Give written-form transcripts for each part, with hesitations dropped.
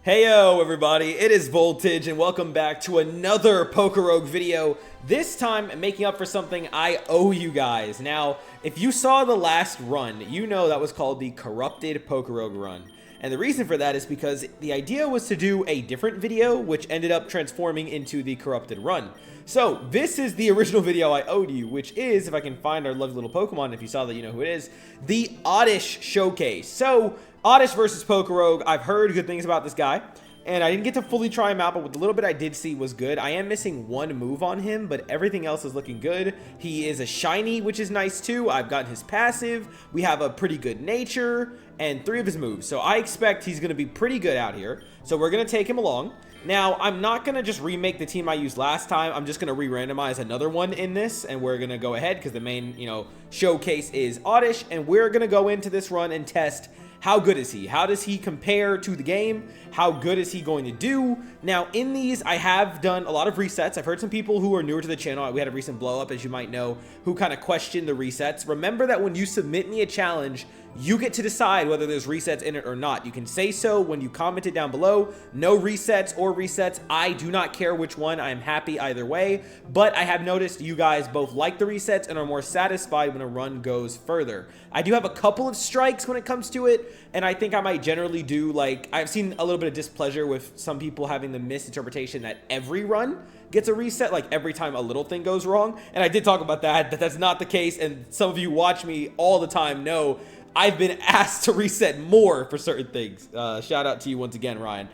Heyo everybody, it is Voltage and welcome back to another Pokerogue video. This time making up for something I owe you guys. Now, if you saw the last run, you know that was called the Corrupted Pokerogue run. And the reason for that is because the idea was to do a different video, which ended up transforming into the Corrupted run. So, this is the original video I owed you, which is, if I can find our lovely little Pokemon, if you saw that you know who it is, the Oddish Showcase. So, Oddish versus Pokerogue, I've heard good things about this guy, and I didn't get to fully try him out, but with the little bit I did see was good. I am missing one move on him, but everything else is looking good. He is a shiny, which is nice too. I've gotten his passive. We have a pretty good nature, and 3 of his moves. So I expect he's going to be pretty good out here. So we're going to take him along. Now, I'm not going to just remake the team I used last time. I'm just going to re-randomize another one in this, and we're going to go ahead because the main, showcase is Oddish, and we're going to go into this run and test how good is he? How does he compare to the game? How good is he going to do? Now, in these, I have done a lot of resets. I've heard some people who are newer to the channel, we had a recent blow up, as you might know, who kind of questioned the resets. Remember that when you submit me a challenge, you get to decide whether there's resets in it or not. You can say so when you comment it down below. No resets or resets. I do not care which one. I am happy either way. But I have noticed you guys both like the resets and are more satisfied when a run goes further. I do have a couple of strikes when it comes to it, and I think I might generally do, I've seen a little bit of displeasure with some people having the misinterpretation that every run gets a reset, like every time a little thing goes wrong. And I did talk about that, but that's not the case. And some of you watch me all the time know I've been asked to reset more for certain things. Shout out to you once again, Ryan.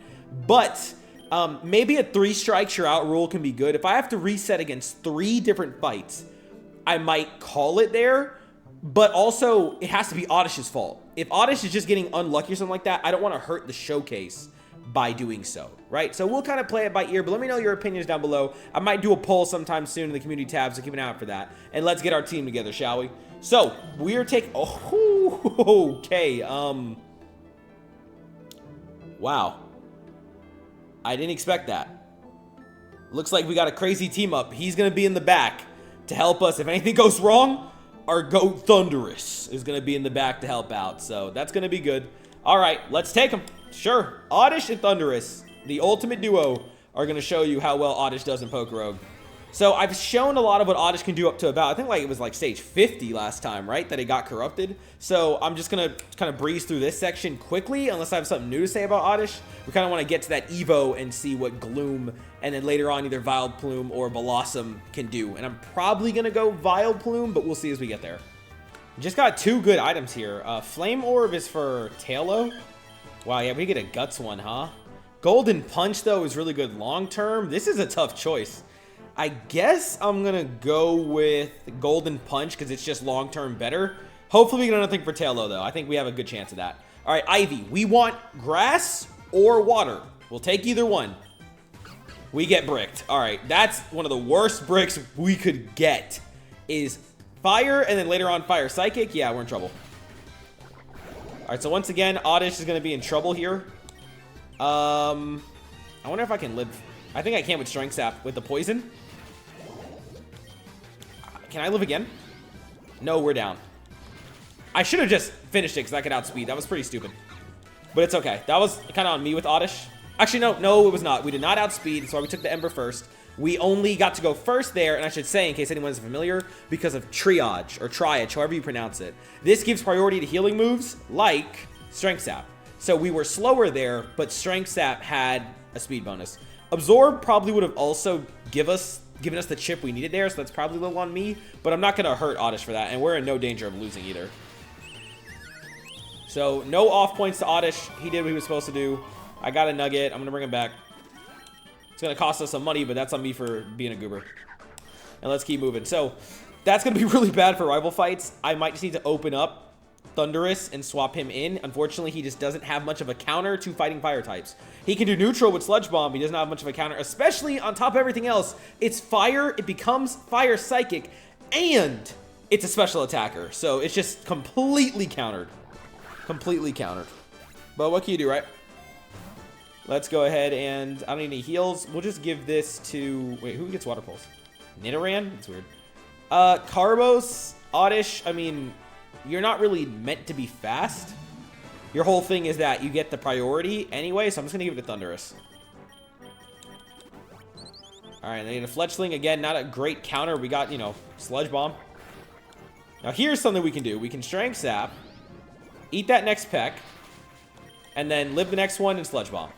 But maybe a 3 strikes you're out rule can be good. If I have to reset against 3 different fights, I might call it there. But also, it has to be Oddish's fault. If Oddish is just getting unlucky or something like that, I don't want to hurt the showcase by doing so, right? So we'll kind of play it by ear, but let me know your opinions down below. I might do a poll sometime soon in the community tab, so keep an eye out for that. And let's get our team together, shall we? So, we're taking... Oh, okay, wow. I didn't expect that. Looks like we got a crazy team up. He's going to be in the back to help us. If anything goes wrong, our GOAT Thunderous is going to be in the back to help out. So, that's going to be good. All right, let's take him. Sure, Oddish and Thunderous, the ultimate duo, are going to show you how well Oddish does in Pokerogue. So I've shown a lot of what Oddish can do up to about, I think it was stage 50 last time, right, that it got corrupted. So I'm just going to kind of breeze through this section quickly, unless I have something new to say about Oddish. We kind of want to get to that Evo and see what Gloom, and then later on either Vileplume or Blossom can do. And I'm probably going to go Vileplume, but we'll see as we get there. Just got 2 good items here. Flame Orb is for Tailo. Wow, yeah, we get a Guts one, huh? Golden Punch, though, is really good long-term. This is a tough choice. I guess I'm going to go with Golden Punch because it's just long-term better. Hopefully we get another thing for Tailo, though. I think we have a good chance of that. All right, Ivy, we want grass or water. We'll take either one. We get bricked. All right, that's one of the worst bricks we could get is fire, and then later on fire psychic. Yeah, we're in trouble. All right, so once again, Oddish is going to be in trouble here. I wonder if I can live. I think I can with Strength Sap with the poison. Can I live again? No, we're down. I should have just finished it because I could outspeed. That was pretty stupid. But it's okay. That was kind of on me with Oddish. Actually, no, it was not. We did not outspeed. That's why we took the Ember first. We only got to go first there, and I should say, in case anyone is familiar, because of Triage, or Triage, however you pronounce it. This gives priority to healing moves, like Strength Sap. So we were slower there, but Strength Sap had a speed bonus. Absorb probably would have also given us the chip we needed there, so that's probably a little on me, but I'm not going to hurt Oddish for that, and we're in no danger of losing either. So, no off points to Oddish. He did what he was supposed to do. I got a nugget. I'm going to bring him back. It's going to cost us some money, but that's on me for being a goober. And let's keep moving. So, that's going to be really bad for rival fights. I might just need to open up Thunderous and swap him in. Unfortunately, he just doesn't have much of a counter to fighting fire types. He can do neutral with Sludge Bomb. He doesn't have much of a counter, especially on top of everything else. It's fire. It becomes fire psychic, and it's a special attacker. So, it's just completely countered. Completely countered. But what can you do, right? Let's go ahead and... I don't need any heals. We'll just give this to... Wait, who gets Water Pulse? Nidoran? That's weird. Carbos, Oddish, I mean... You're not really meant to be fast. your whole thing is that you get the priority anyway, so I'm just going to give it to Thundurus. Alright, they need a Fletchling. Again, not a great counter. We got, you know, Sludge Bomb. Now, here's something we can do. We can Strength Sap, eat that next peck, and then live the next one and Sludge Bomb.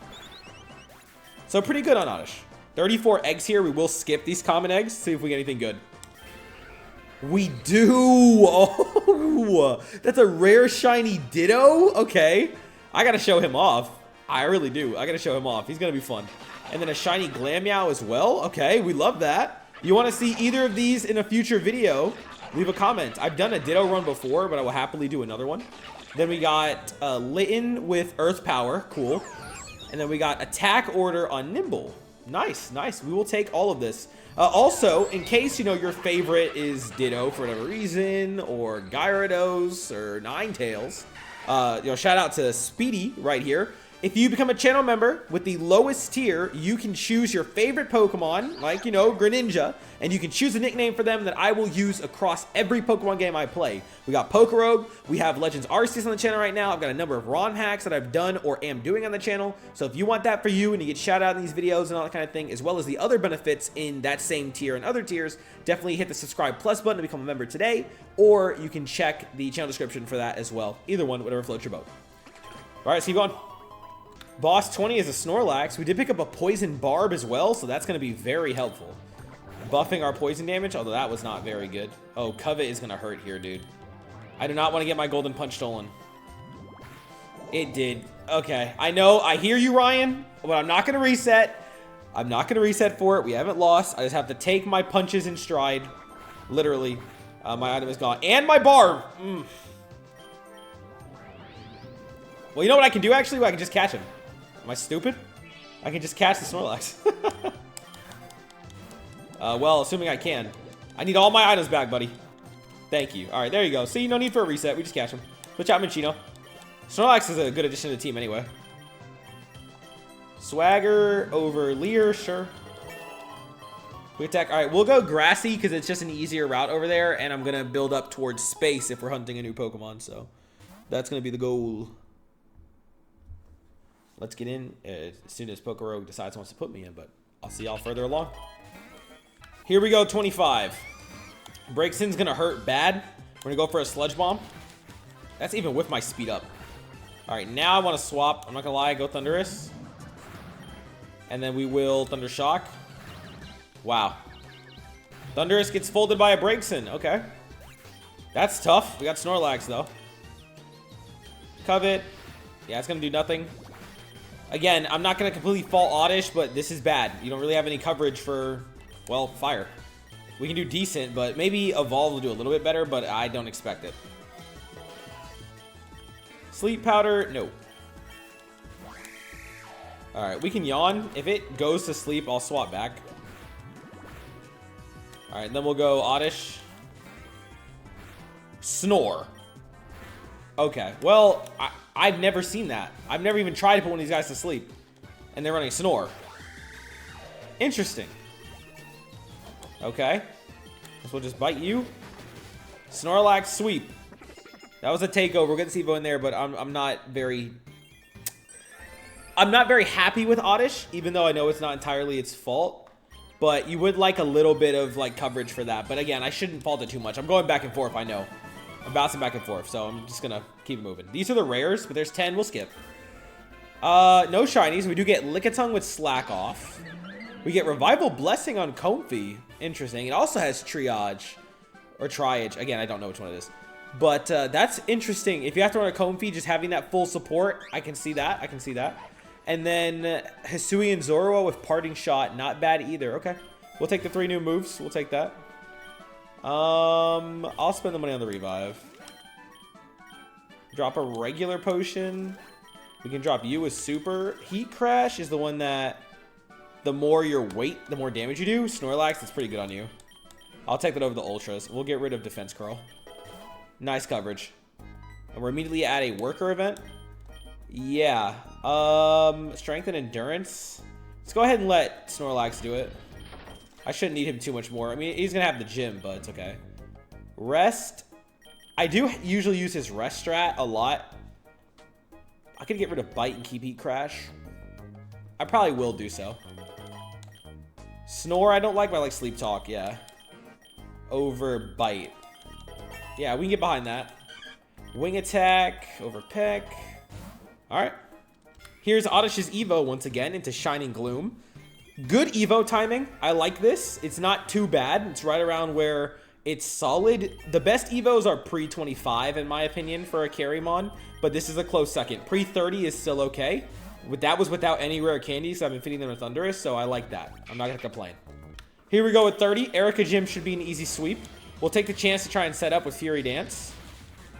So, pretty good on Oddish. 34 eggs here. We will skip these common eggs, see if we get anything good. We do! Oh, that's a rare shiny Ditto? Okay. I gotta show him off. I really do. I gotta show him off. He's gonna be fun. And then a shiny Glameow as well. Okay, we love that. You want to see either of these in a future video? Leave a comment. I've done a Ditto run before, but I will happily do another one. Then we got Litten with Earth Power. Cool. And then we got Attack Order on Nimble. Nice, nice. We will take all of this. Also, in case, you know, your favorite is Ditto for whatever reason, or Gyarados, or Ninetales, you know, shout out to Speedy right here. If you become a channel member with the lowest tier, you can choose your favorite Pokemon, like, you know, Greninja, and you can choose a nickname for them that I will use across every Pokemon game I play. We got Pokerogue, we have Legends Arceus on the channel right now, I've got a number of ROM hacks that I've done or am doing on the channel, so if you want that for you and you get shout out in these videos and all that kind of thing, as well as the other benefits in that same tier and other tiers, definitely hit the subscribe plus button to become a member today, or you can check the channel description for that as well. Either one, whatever floats your boat. Alright, let's keep going. Boss 20 is a Snorlax. We did pick up a Poison Barb as well, so that's going to be very helpful. Buffing our poison damage, although that was not very good. Oh, Covet is going to hurt here, dude. I do not want to get my Golden Punch stolen. It did. Okay, I know. I hear you, Ryan, but I'm not going to reset. I'm not going to reset for it. We haven't lost. I just have to take my punches in stride. Literally. My item is gone. And my Barb. Well, you know what I can do, actually? I can just catch him. Am I stupid? I can just catch the Snorlax. Well, assuming I can. I need all my items back, buddy. Thank you. All right, there you go. See, no need for a reset. We just catch him. Switch out Minchino. Snorlax is a good addition to the team anyway. Swagger over Leer, sure. We attack. All right, we'll go Grassy because it's just an easier route over there, and I'm going to build up towards space if we're hunting a new Pokemon, so that's going to be the goal. Let's get in as soon as Pokerogue decides he wants to put me in, but I'll see y'all further along. Here we go, 25. Breaksin's gonna hurt bad. We're gonna go for a Sludge Bomb. That's even with my speed up. All right, now I want to swap. I'm not gonna lie, go Thundurus. And then we will Thunder Shock. Wow. Thundurus gets folded by a Breaksin. Okay. That's tough. We got Snorlax, though. Covet. Yeah, it's gonna do nothing. Again, I'm not going to completely fault Oddish, but this is bad. You don't really have any coverage for, well, fire. We can do decent, but maybe Evolve will do a little bit better, but I don't expect it. Sleep Powder, no. Alright, we can Yawn. If it goes to sleep, I'll swap back. Alright, then we'll go Oddish. Snore. Okay, well, I've never seen that. I've never even tried to put one of these guys to sleep. And they're running Snore. Interesting. Okay. Guess we'll just bite you. Snorlax Sweep. That was a takeover. We'll get the Evo in there, but I'm not very happy with Oddish, even though I know it's not entirely its fault. But you would like a little bit of like coverage for that. But again, I shouldn't fault it too much. I'm going back and forth, I know. I'm bouncing back and forth, so I'm just gonna keep moving. These are the rares, but there's 10. We'll skip. No shinies. We do get Lickitung with Slack Off. We get Revival Blessing on Comfey. Interesting. It also has Triage. Or Triage. Again, I don't know which one it is. But that's interesting. If you have to run a Comfey, just having that full support, I can see that. I can see that. And then Hisuian Zorua with Parting Shot. Not bad either. Okay. We'll take the 3 new moves. We'll take that. I'll spend the money on the revive. Drop a regular potion. We can drop you as super. Heat Crash is the one that the more your weight, the more damage you do. Snorlax, that's pretty good on you. I'll take that over the Ultras. We'll get rid of Defense Curl. Nice coverage. And we're immediately at a worker event. Yeah. Strength and Endurance. Let's go ahead and let Snorlax do it. I shouldn't need him too much more. I mean, he's going to have the gym, but it's okay. Rest. I do usually use his rest strat a lot. I could get rid of Bite and keep Heat Crash. I probably will do so. Snore I don't like, but I like Sleep Talk, yeah. Over Bite. Yeah, we can get behind that. Wing Attack over Peck. Alright. Here's Oddish's Evo once again into Shining Gloom. Good Evo timing. I like this. It's not too bad. It's right around where it's solid. The best Evos are pre-25 in my opinion for a Carrymon, but this is a close second. Pre-30 is still okay. That was without any rare candies, so I've been feeding them with Thunderous, so I like that. I'm not going to complain. Here we go with 30. Erica Gym should be an easy sweep. We'll take the chance to try and set up with Fury Dance.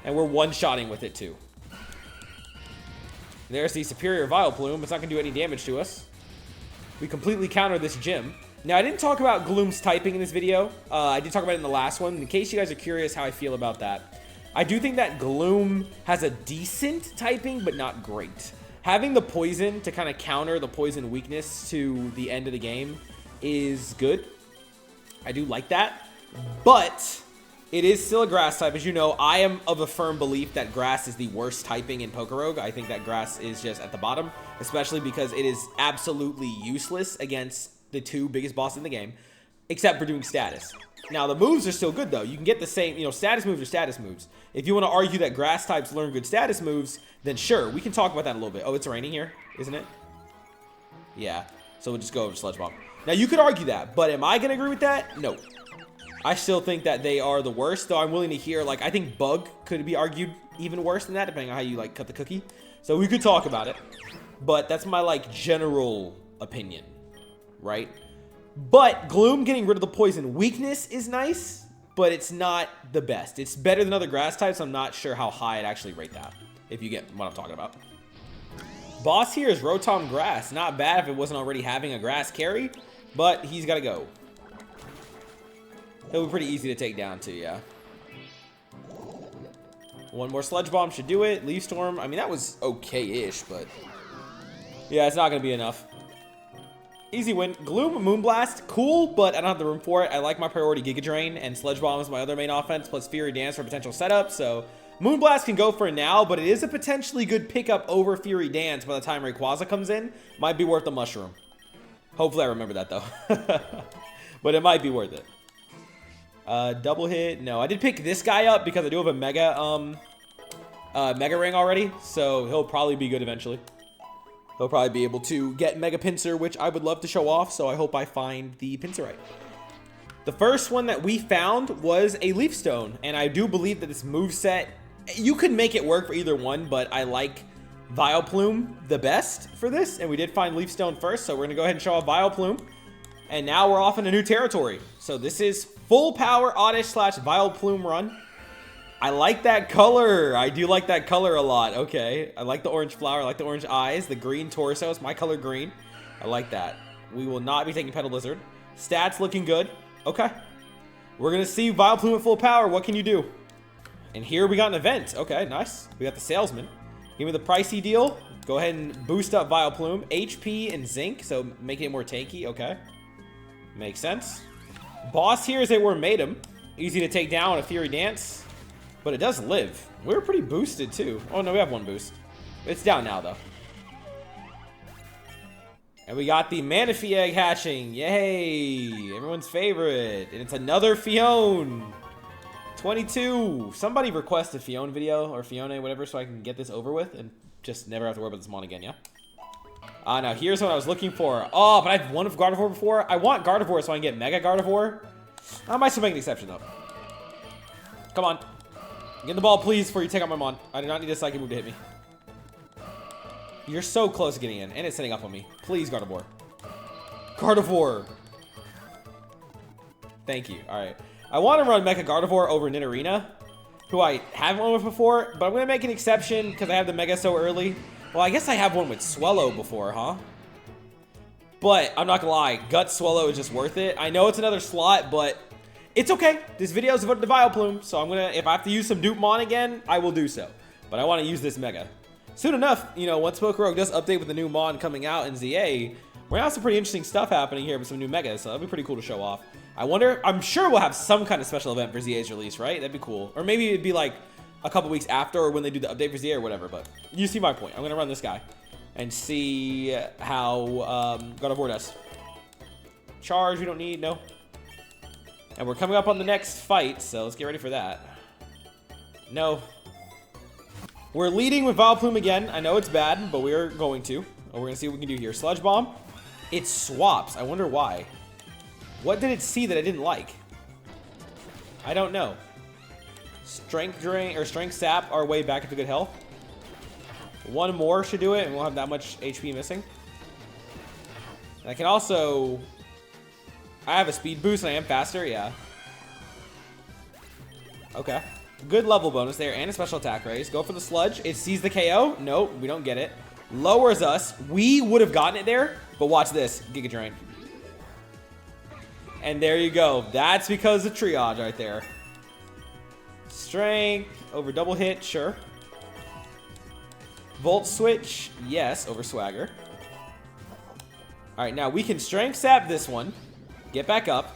And we're one-shotting with it, too. There's the Superior Vileplume. It's not going to do any damage to us. We completely counter this gym. Now, I didn't talk about Gloom's typing in this video. I did talk about it in the last one. In case you guys are curious how I feel about that. I do think that Gloom has a decent typing, but not great. Having the poison to kind of counter the poison weakness to the end of the game is good. I do like that. But it is still a grass type. As you know, I am of a firm belief that grass is the worst typing in Pokerogue. I think that grass is just at the bottom, especially because it is absolutely useless against the two biggest bosses in the game, except for doing status. Now, the moves are still good, though. You can get the same, you know, status moves are status moves. If you want to argue that grass types learn good status moves, then sure, we can talk about that a little bit. Oh, it's raining here, isn't it? Yeah, so we'll just go over Sludge Bomb. Now, you could argue that, but am I going to agree with that? No. I still think that they are the worst, though I'm willing to hear, like, I think Bug could be argued even worse than that, depending on how you, like, cut the cookie. So we could talk about it, but that's my, like, general opinion, right? But Gloom getting rid of the poison weakness is nice, but it's not the best. It's better than other grass types. I'm not sure how high I'd actually rate that, if you get what I'm talking about. Boss here is Rotom Grass. Not bad if it wasn't already having a grass carry, but he's got to go. He'll be pretty easy to take down too, yeah. One more Sludge Bomb should do it. Leaf Storm, I mean, that was okay-ish, but yeah, it's not going to be enough. Easy win. Gloom, Moonblast, cool, but I don't have the room for it. I like my priority Giga Drain, and Sludge Bomb is my other main offense, plus Fury Dance for potential setup, so Moonblast can go for now, but it is a potentially good pickup over Fury Dance by the time Rayquaza comes in. Might be worth the Mushroom. Hopefully I remember that, though. But it might be worth it. Double hit. No, I did pick this guy up because I do have a Mega Ring already, so he'll probably be good eventually. He'll probably be able to get Mega Pinsir, which I would love to show off, so I hope I find the Pinsirite. The first one that we found was a Leaf Stone, and I do believe that this moveset, you could make it work for either one, but I like Vileplume the best for this, and we did find Leaf Stone first, so we're going to go ahead and show off Vileplume. And now we're off into new territory. So this is full power Oddish / Vileplume run. I like that color. I do like that color a lot. Okay. I like the orange flower. I like the orange eyes. The green torso is my color green. I like that. We will not be taking Petal Lizard. Stats looking good. Okay. We're going to see Vileplume at full power. What can you do? And here we got an event. Okay, nice. We got the Salesman. Give me the pricey deal. Go ahead and boost up Vileplume. HP and Zinc, so making it more tanky. Okay. Makes sense. Boss here is a Wormadam. Easy to take down with a Fury Dance. But it does live. We're pretty boosted too. Oh no, we have one boost. It's down now though. And we got the Manaphy egg hatching. Yay! Everyone's favorite. And it's another Fione. 22. Somebody request a Fione video or Fione, whatever, so I can get this over with and just never have to worry about this mon again, yeah? Now here's what I was looking for. Oh, but I've won with Gardevoir before. I want Gardevoir so I can get Mega Gardevoir. I might still make an exception though. Come on. Get the ball, please, before you take out my mon. I do not need a psychic move to hit me. You're so close to getting in, and it's setting up on me. Please, Gardevoir. Gardevoir. Thank you. All right. I want to run Mecha Gardevoir over Nidorina, who I haven't won with before, but I'm going to make an exception because I have the Mega so early. Well, I guess I have one with Swellow before, huh? But I'm not going to lie. Gut Swellow is just worth it. I know it's another slot, but it's okay. This video is devoted to Vileplume, so I'm going to, if I have to use some Dupe Mon again, I will do so. But I want to use this Mega. Soon enough, you know, once Pokerogue does update with the new Mon coming out in ZA, we're going to have some pretty interesting stuff happening here with some new Megas, so that'll be pretty cool to show off. I wonder, I'm sure we'll have some kind of special event for ZA's release, right? That'd be cool. Or maybe it'd be like a couple weeks after or when they do the update for ZA or whatever. But you see my point. I'm going to run this guy and see how God of War does. Charge, we don't need, no. And we're coming up on the next fight, so let's get ready for that. No. We're leading with Vileplume again. I know it's bad, but we're going to. We're going to see what we can do here. Sludge Bomb. It swaps. I wonder why. What did it see that I didn't like? I don't know. Strength Drain or Strength Sap our way back into good health. One more should do it, and we'll have that much HP missing. And I can also... I have a speed boost and I am faster, yeah. Okay. Good level bonus there and a special attack raise. Go for the sludge. It sees the KO. Nope, we don't get it. Lowers us. We would have gotten it there, but watch this. Giga Drain. And there you go. That's because of triage right there. Strength over double hit, sure. Volt switch, yes, over swagger. All right, now we can strength sap this one. Get back up.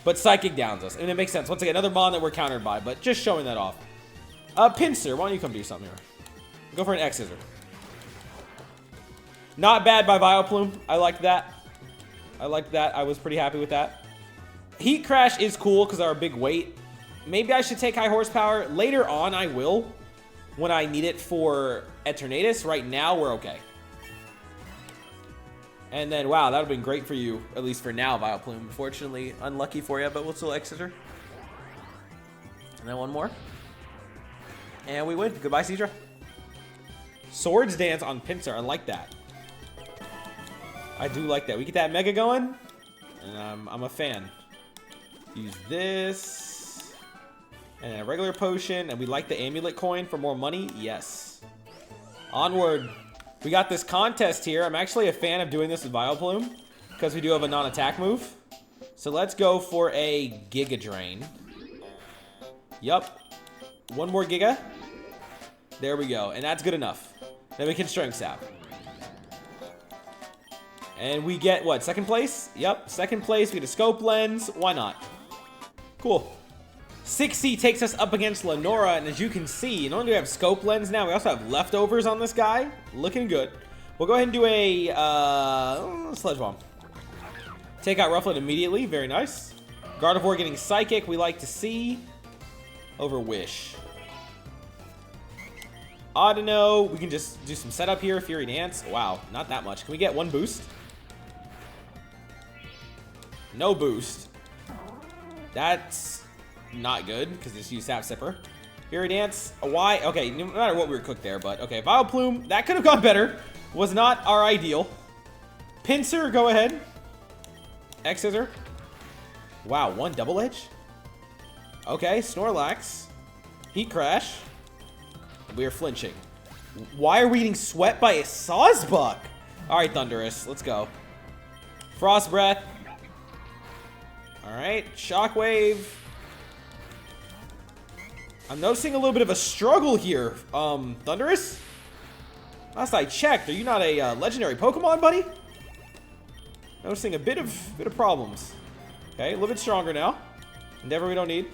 But Psychic downs us. And it makes sense. Once again, another mon that we're countered by, but just showing that off. Pinsir, why don't you come do something here? Go for an X Scissor. Not bad by Vileplume. I liked that. I liked that. I was pretty happy with that. Heat Crash is cool because of our big weight. Maybe I should take high horsepower. Later on, I will. When I need it for Eternatus. Right now, we're okay. And then, wow, that would have been great for you, at least for now, Vileplume. Unfortunately, unlucky for you, but we'll still exit her. And then one more. And we win. Goodbye, Seadra. Swords Dance on Pinsir. I like that. I do like that. We get that Mega going, and I'm a fan. Use this. And a regular potion, and we like the Amulet coin for more money. Yes. Onward. We got this contest here. I'm actually a fan of doing this with Vileplume because we do have a non-attack move. So let's go for a Giga Drain. Yup. One more Giga. There we go. And that's good enough. Then we can Strength Sap. And we get, what, second place? Yep, second place. We get a Scope Lens. Why not? Cool. 6C takes us up against Lenora, and as you can see, not only do we have Scope Lens now, we also have leftovers on this guy. Looking good. We'll go ahead and do a Sludge Bomb. Take out Rufflet immediately. Very nice. Gardevoir getting Psychic. We like to see. Over Wish. Audino. We can just do some setup here. Fury Dance. Wow, not that much. Can we get one boost? No boost. That's not good, because it's used Sap Sipper. Fury Dance, why? Okay, no matter what we were cooked there, but okay. Vileplume, that could have gone better. Was not our ideal. Pinsir, go ahead. X Scissor. Wow, one double edge? Okay, Snorlax. Heat Crash. We are flinching. Why are we getting swept by a Sawsbuck? Alright, Thundurus, let's go. Frost Breath. Alright, Shockwave. I'm noticing a little bit of a struggle here. Thundurus? Last I checked, are you not a legendary Pokemon, buddy? Noticing a bit of problems. Okay, a little bit stronger now. Endeavor we don't need.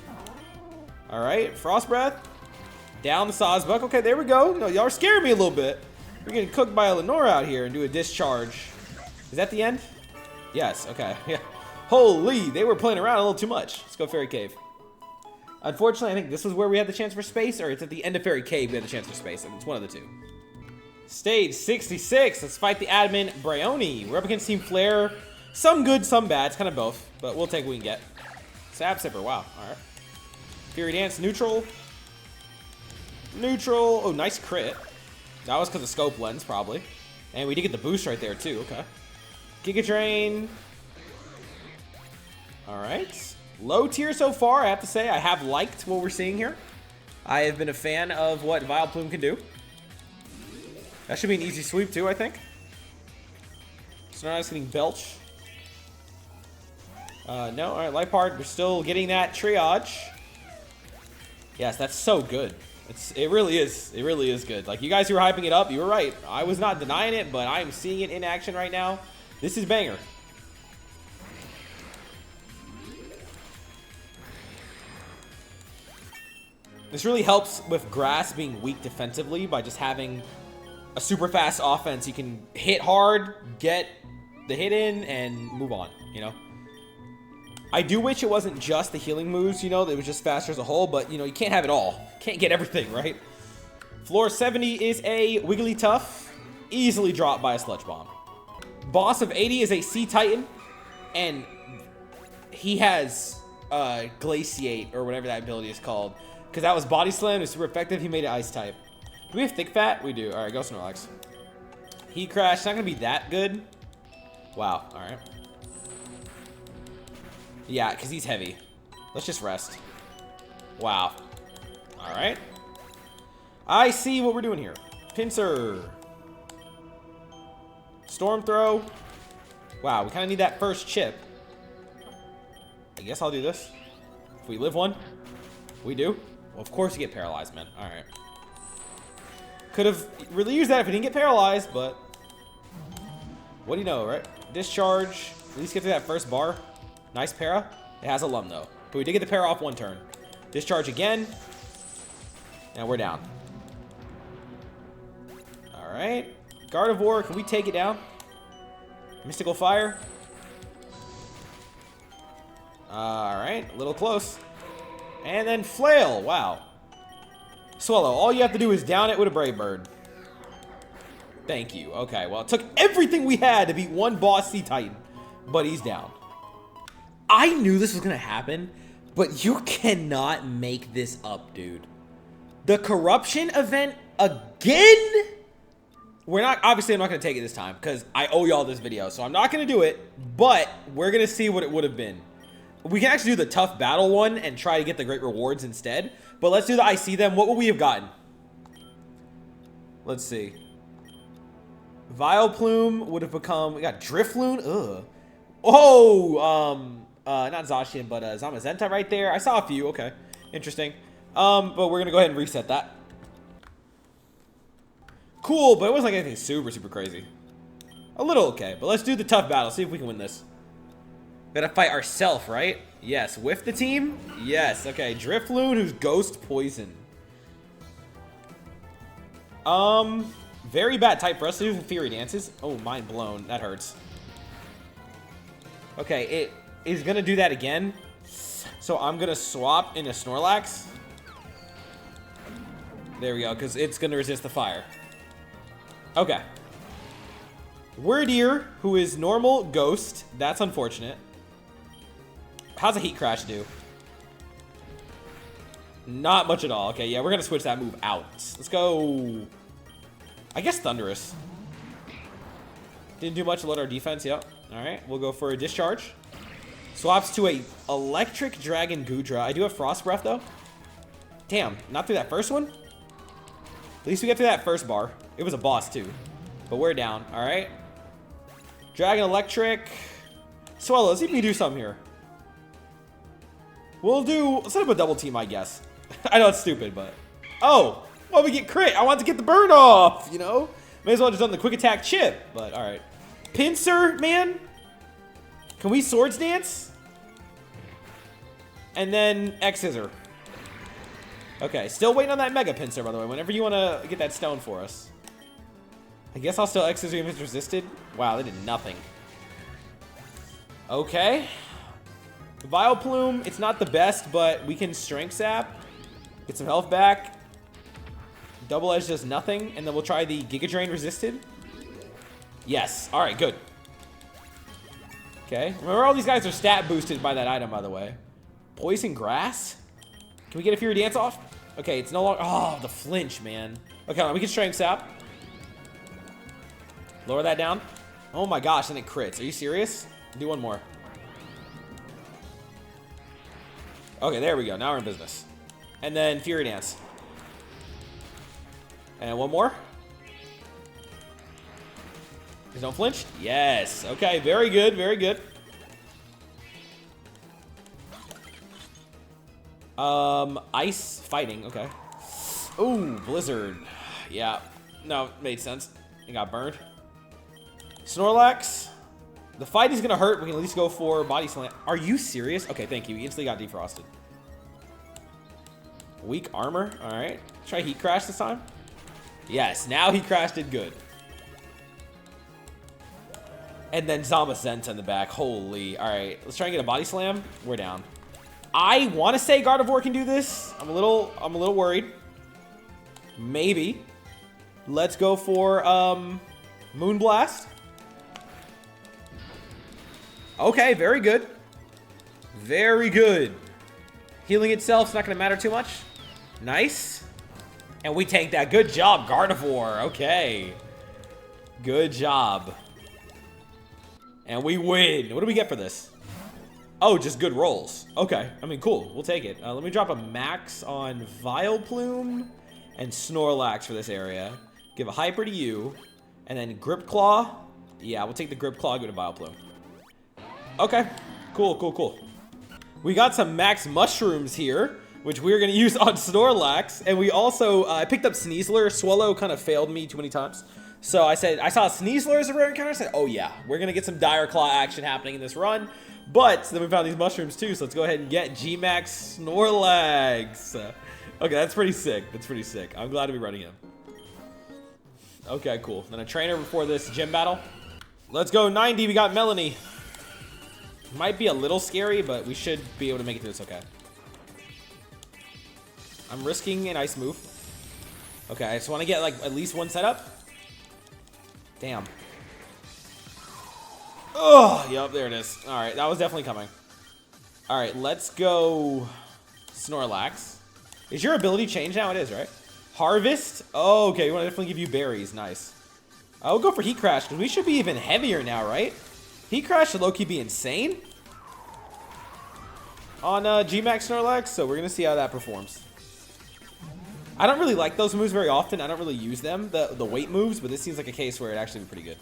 All right, Frost Breath. Down the Sawsbuck. Okay, there we go. No, y'all are scaring me a little bit. We're getting cooked by a Lenora out here and do a discharge. Is that the end? Yes, okay. Yeah. Holy, they were playing around a little too much. Let's go Fairy Cave. Unfortunately, I think this was where we had the chance for space, or it's at the end of Fairy Cave we had the chance for space, and it's one of the two. Stage 66, let's fight the admin, Bryony. We're up against Team Flare. Some good, some bad, it's kind of both, but we'll take what we can get. Sap Sipper, wow, all right. Fury Dance, neutral. Neutral, oh, nice crit. That was because of Scope Lens, probably. And we did get the boost right there, too, okay. Giga Drain. All right. Low tier so far, I have to say. I have liked what we're seeing here. I have been a fan of what Vileplume can do. That should be an easy sweep too, I think. Snorlax getting Belch. No, all right, Liepard, we're still getting that triage. Yes, that's so good. It really is. It really is good. Like, you guys who were hyping it up, you were right. I was not denying it, but I am seeing it in action right now. This is banger. This really helps with Grass being weak defensively by just having a super fast offense. You can hit hard, get the hit in, and move on, you know? I do wish it wasn't just the healing moves, you know, that it was just faster as a whole, but, you know, you can't have it all. Can't get everything, right? Floor 70 is a Wigglytuff, easily dropped by a Sludge Bomb. Boss of 80 is a Sea Titan, and he has Glaciate, or whatever that ability is called, because that was Body Slam, it was super effective, he made it Ice type. Do we have Thick Fat? We do. Alright, go Snorlax. Heat Crash, not going to be that good. Wow, alright. Yeah, because he's heavy. Let's just rest. Wow. Alright. I see what we're doing here. Pinsir. Storm Throw. Wow, we kind of need that first chip. I guess I'll do this. If we live one. We do. Well, of course you get paralyzed, man. Alright. Could have really used that if we didn't get paralyzed, but... What do you know, right? Discharge. At least get to that first bar. Nice para. It has a Lum, though. But we did get the para off one turn. Discharge again. And we're down. Alright. Gardevoir, can we take it down? Mystical Fire. Alright, a little close. And then Flail, wow. Swallow, all you have to do is down it with a Brave Bird. Thank you. Okay, well, it took everything we had to beat one boss Sea Titan. But he's down. I knew this was going to happen, but you cannot make this up, dude. The corruption event again? We're not, obviously I'm not going to take it this time because I owe y'all this video. So I'm not going to do it, but we're going to see what it would have been. We can actually do the tough battle one and try to get the great rewards instead. But let's do the I see them. What would we have gotten? Let's see. Vileplume would have become, we got Drifloon. Ugh. Oh, not Zacian, but Zamazenta right there. I saw a few. Okay. Interesting. But we're going to go ahead and reset that. Cool, but it wasn't like anything super, super crazy. A little okay, but let's do the tough battle. See if we can win this. We gotta fight ourselves, right? Yes. With the team? Yes. Okay. Drifloon, who's Ghost Poison. Very bad type for us to do Fury Dances. Oh, mind blown. That hurts. Okay, it is gonna do that again. So I'm gonna swap into Snorlax. There we go, because it's gonna resist the fire. Okay. Wordier, who is normal Ghost. That's unfortunate. How's a Heat Crash do? Not much at all. Okay, yeah, we're going to switch that move out. Let's go. I guess Thunderous. Didn't do much to load our defense. Yep. All right, we'll go for a Discharge. Swaps to a Electric Dragon Goodra. I do have Frost Breath, though. Damn, not through that first one? At least we get through that first bar. It was a boss, too. But we're down. All right. Dragon Electric. Swallow, let's see if we can do something here. We'll set up a double team, I guess. I know it's stupid, but... Oh! Well, we get crit. I want to get the burn off, you know? May as well just done the quick attack chip, but alright. Pinsir, man? Can we Swords Dance? And then X-Scissor. Okay, still waiting on that Mega Pinsir, by the way. Whenever you want to get that stone for us. I guess I'll still X-Scissor if it's resisted. Wow, they did nothing. Okay. Vileplume, it's not the best, but we can Strength Sap. Get some health back. Double Edge does nothing, and then we'll try the Giga Drain resisted. Yes. All right, good. Okay. Remember, all these guys are stat boosted by that item, by the way. Poison Grass? Can we get a Fury Dance off? Okay, it's no longer... Oh, the flinch, man. Okay, hold on, we can Strength Sap. Lower that down. Oh my gosh, then it crits. Are you serious? Do one more. Okay, there we go. Now we're in business. And then Fury Dance. And one more. There's no flinch? Yes. Okay, very good, very good. Ice fighting, okay. Ooh, Blizzard. Yeah. No, made sense. He got burned. Snorlax. The fight is going to hurt. We can at least go for Body Slam. Are you serious? Okay, thank you. He instantly got defrosted. Weak armor. All right. Try Heat Crash this time. Yes, now Heat Crash did good. And then Zamazenta in the back. Holy. All right. Let's try and get a body slam. We're down. I want to say Gardevoir can do this. I'm a little worried. Maybe. Let's go for Moonblast. Okay, very good. Very good. Healing itself's not going to matter too much. Nice. And we take that. Good job, Gardevoir. Okay. Good job. And we win. What do we get for this? Oh, just good rolls. Okay. I mean, cool. We'll take it. Let me drop a max on Vileplume and Snorlax for this area. Give a Hyper to you. And then Grip Claw. Yeah, we'll take the Grip Claw, go to Vileplume. Okay. Cool, cool, cool. We got some max mushrooms here, which we're going to use on Snorlax. And we also, I picked up Sneasler. Swallow kind of failed me too many times. So I said, I saw Sneasler as a rare encounter. I said, oh yeah, we're going to get some Dire Claw action happening in this run. But then we found these mushrooms too, so let's go ahead and get G-Max Snorlax. Okay, that's pretty sick. That's pretty sick. I'm glad to be running him. Okay, cool. Then a trainer before this gym battle. Let's go 90. We got Melanie. Might be a little scary, but we should be able to make it through this okay. I'm risking an ice move. Okay, I just want to get like at least one setup. Damn. Oh, yep, there it is. All right, that was definitely coming. All right, let's go Snorlax. Is your ability changed now? It is, right? Harvest? Oh, okay, we want to definitely give you berries. Nice. I'll go for Heat Crash, because we should be even heavier now, right? Heat Crash should low-key be insane on G-Max Snorlax, so we're going to see how that performs. I don't really like those moves very often. I don't really use them, the weight moves, but this seems like a case where it'd actually be pretty good.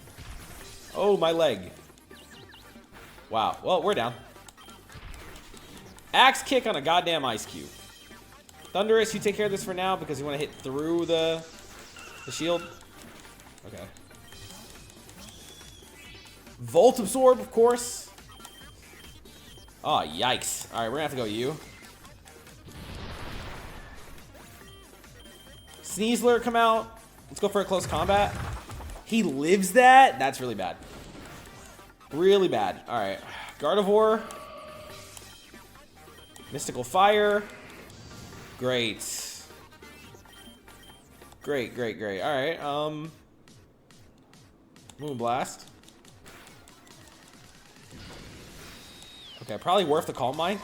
Oh, my leg. Wow. Well, we're down. Axe kick on a goddamn ice cube. Thunderous, you take care of this for now because you want to hit through the shield. Okay. Volt Absorb, of course. Oh, yikes. All right, we're going to have to go you. Sneasler, come out. Let's go for a close combat. He lives that? That's really bad. Really bad. All right. Gardevoir. Mystical Fire. Great. Great, great, great. All right. Moonblast. Okay, probably worth the Calm Mind.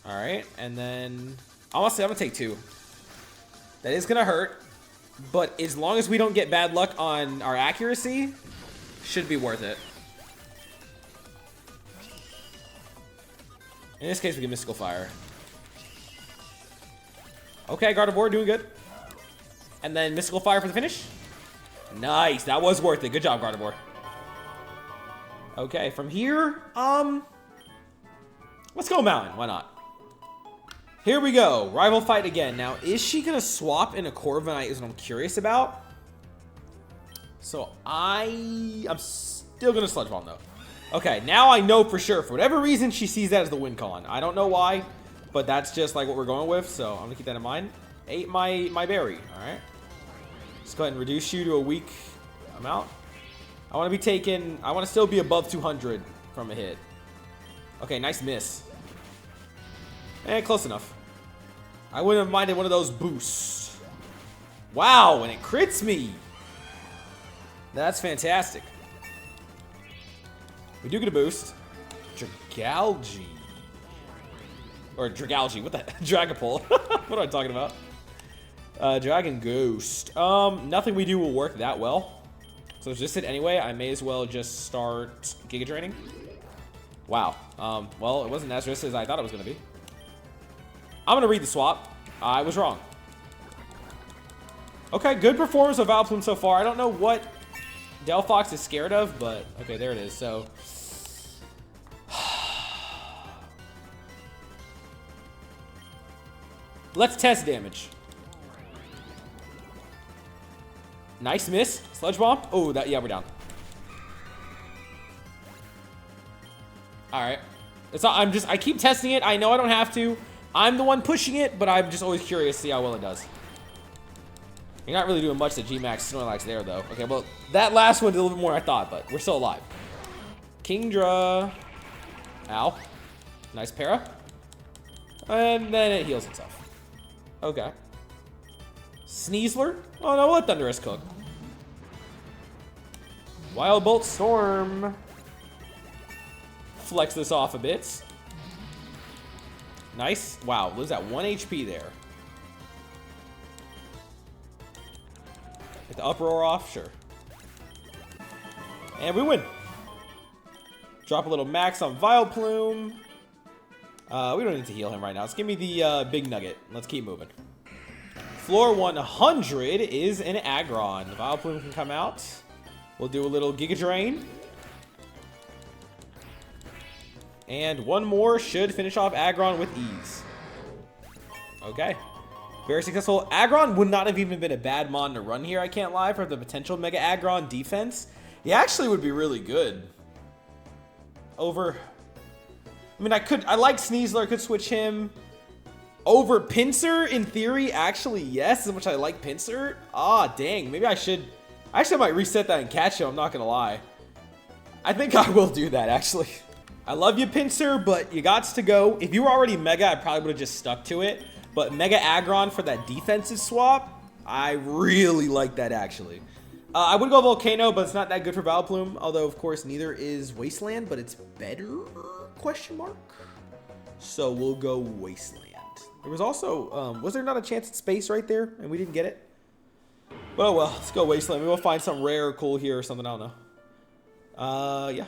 All right, and then honestly, I'm gonna take 2. That is gonna hurt, but as long as we don't get bad luck on our accuracy, should be worth it. In this case, we get Mystical Fire. Okay, Gardevoir doing good. And then Mystical Fire for the finish. Nice, that was worth it. Good job, Gardevoir. Okay, from here, let's go Mountain. Why not? Here we go. Rival fight again. Now, is she going to swap in a Corviknight is what I'm curious about. So, I'm still going to Sludge Bomb, though. Okay, now I know for sure. For whatever reason, she sees that as the win con. I don't know why, but that's just like what we're going with. So, I'm going to keep that in mind. Ate my berry. All right. Let's go ahead and reduce you to a weak amount. I want to be taking... I want to still be above 200 from a hit. Okay, nice miss. Close enough. I wouldn't have minded one of those boosts. Wow, and it crits me. That's fantastic. We do get a boost. Dragalge. Or Dragalge. What the heck? Dragapult. What am I talking about? Dragon Ghost. Nothing we do will work that well. So just hit anyway. I may as well just start Giga Draining. Wow. Well, it wasn't as risky as I thought it was going to be. I'm going to read the swap. I was wrong. Okay, good performance of Vileplume so far. I don't know what Delphox is scared of, but okay, there it is. So, let's test damage. Nice miss. Sludge Bomb. Oh, that, yeah, we're down. All right. It's not, I keep testing it. I know I don't have to. I'm the one pushing it, but I'm just always curious to see how well it does. You're not really doing much to G-Max Snorlax there, though. Okay, well, that last one did a little bit more than I thought, but we're still alive. Kingdra. Ow. Nice para. And then it heals itself. Okay. Sneasler? Oh, no, we'll let Thundurus cook. Wild Bolt Storm. Flex this off a bit. Nice. Wow, lose that 1 HP there. Get the uproar off, sure. And we win. Drop a little max on Vileplume. We don't need to heal him right now. Let's give me the big nugget. Let's keep moving. Floor 100 is an Aggron. The Vileplume can come out. We'll do a little Giga Drain. And one more should finish off Aggron with ease. Okay. Very successful. Aggron would not have even been a bad mon to run here, I can't lie, for the potential Mega Aggron defense. He actually would be really good. Over... I mean, I like Sneasler, I could switch him. Over Pinsir, in theory, actually, yes, as much as I like Pinsir. Ah, dang, maybe I should... Actually, I might reset that and catch him, I'm not gonna lie. I think I will do that, actually. I love you, Pinsir, but you gots to go. If you were already Mega, I probably would have just stuck to it. But Mega Aggron for that defensive swap, I really like that, actually. I would go Volcano, but it's not that good for Vileplume. Although, of course, neither is Wasteland, but it's better, question mark. So we'll go Wasteland. There was also, was there not a chance at Space right there, and we didn't get it? Well, let's go Wasteland. Maybe we'll find something rare or cool here or something, I don't know. Yeah.